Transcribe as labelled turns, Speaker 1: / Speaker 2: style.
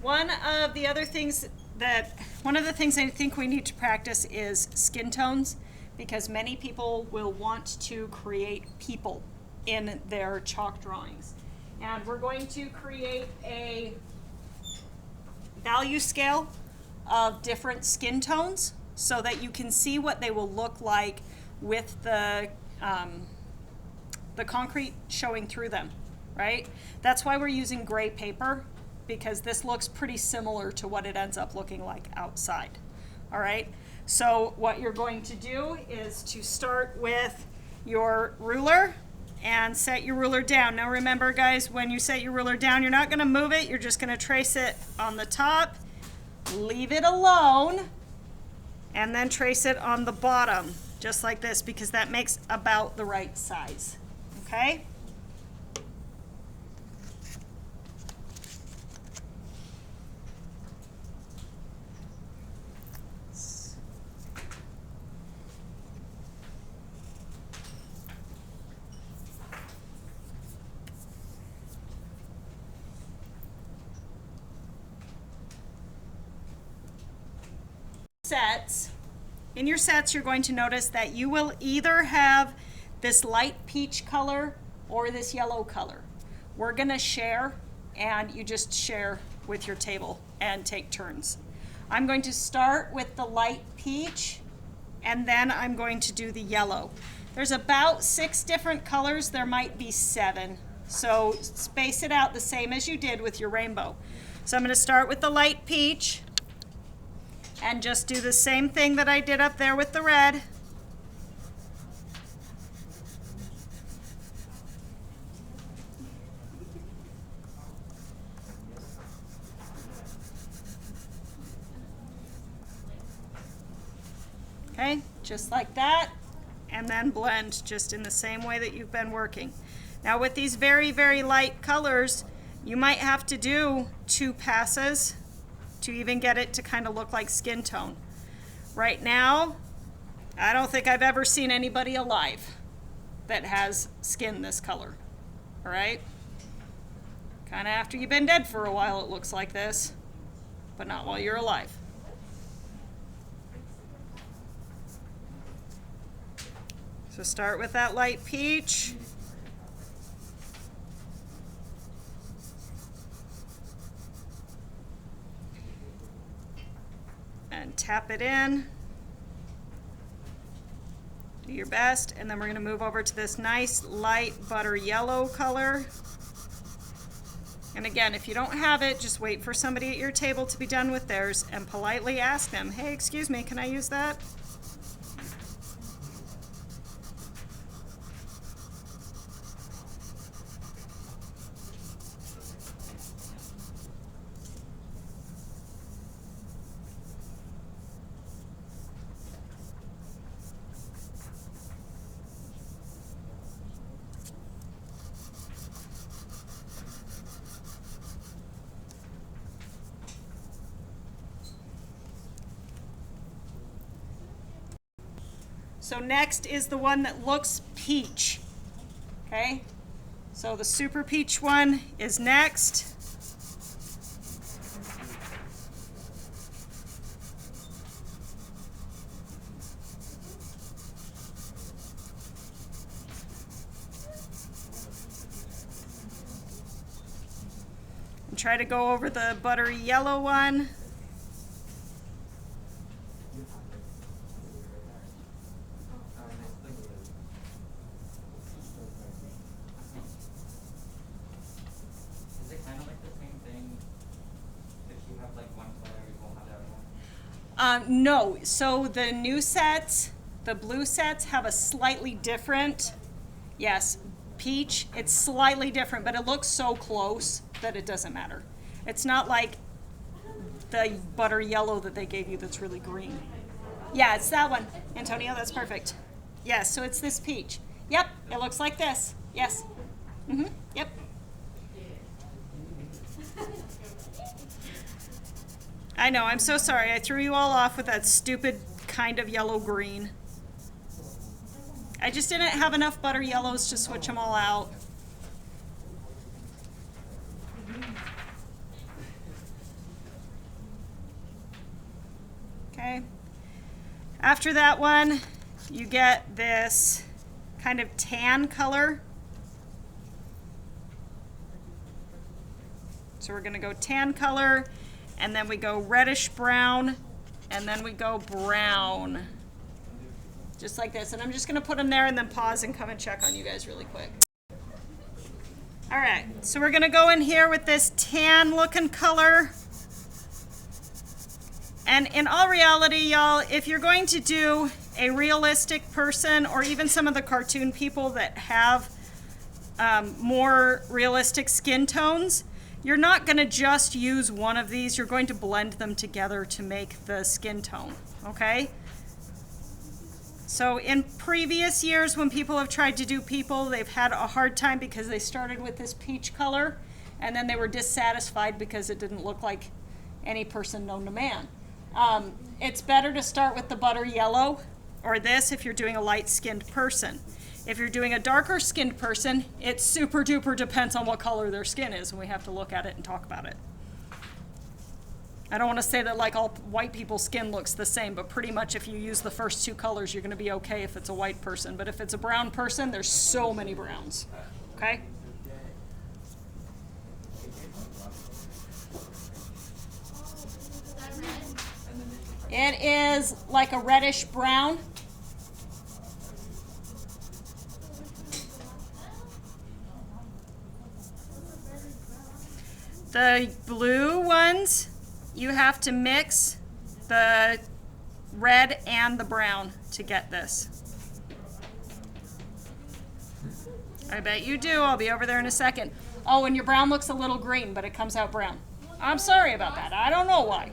Speaker 1: One of the things I think we need to practice is skin tones, because many people will want to create people in their chalk drawings. And we're going to create a value scale of different skin tones so that you can see what they will look like with the concrete showing through them, right? That's why we're using gray paper, because this looks pretty similar to what it ends up looking like outside. All right, so what you're going to do is to start with your ruler and set your ruler down. Now remember, guys, when you set your ruler down, you're not going to move it, you're just going to trace it on the top, leave it alone, and then trace it on the bottom, just like this, because that makes about the right size. Okay? Sets. In your sets, you're going to notice that you will either have this light peach color or this yellow color. We're going to share, and you just share with your table and take turns. I'm going to start with the light peach, and then I'm going to do the yellow. There's about 6 different colors. There might be 7. So space it out the same as you did with your rainbow. So I'm going to start with the light peach and just do the same thing that I did up there with the red. Okay, just like that, and then blend just in the same way that you've been working. Now with these very, very light colors, you might have to do 2 passes to even get it to kind of look like skin tone. Right now, I don't think I've ever seen anybody alive that has skin this color. All right? Kind of after you've been dead for a while, it looks like this, but not while you're alive. So start with that light peach. And tap it in. Do your best, and then we're going to move over to this nice light butter yellow color. And again, if you don't have it, just wait for somebody at your table to be done with theirs and politely ask them, hey, excuse me, can I use that? So next is the one that looks peach. Okay? So the super peach one is next. And try to go over the buttery yellow one. No, so the new sets, the blue sets, have a slightly different, yes, peach. It's slightly different, but it looks so close that it doesn't matter. It's not like the butter yellow that they gave you that's really green. Yeah, it's that one, Antonio, that's perfect. Yes, so it's this peach. Yep, it looks like this. Yes. Yep. I know, I'm so sorry. I threw you all off with that stupid kind of yellow-green. I just didn't have enough butter yellows to switch them all out. Okay. After that one, you get this kind of tan color. So we're going to go tan color, and then we go reddish brown, and then we go brown. Just like this. And I'm just going to put them there and then pause and come and check on you guys really quick. All right, so we're going to go in here with this tan looking color. And in all reality, y'all, if you're going to do a realistic person, or even some of the cartoon people that have more realistic skin tones, you're not going to just use one of these. You're going to blend them together to make the skin tone, okay? So in previous years, when people have tried to do people, they've had a hard time because they started with this peach color, and then they were dissatisfied because it didn't look like any person known to man. It's better to start with the butter yellow, or this if you're doing a light-skinned person. If you're doing a darker skinned person, it super duper depends on what color their skin is, and we have to look at it and talk about it. I don't want to say that like all white people's skin looks the same, but pretty much if you use the first two colors, you're going to be okay if it's a white person. But if it's a brown person, there's so many browns, okay? It is like a reddish brown. The blue ones, you have to mix the red and the brown to get this. I bet you do. I'll be over there in a second. Oh, and your brown looks a little green, but it comes out brown. I'm sorry about that. I don't know why.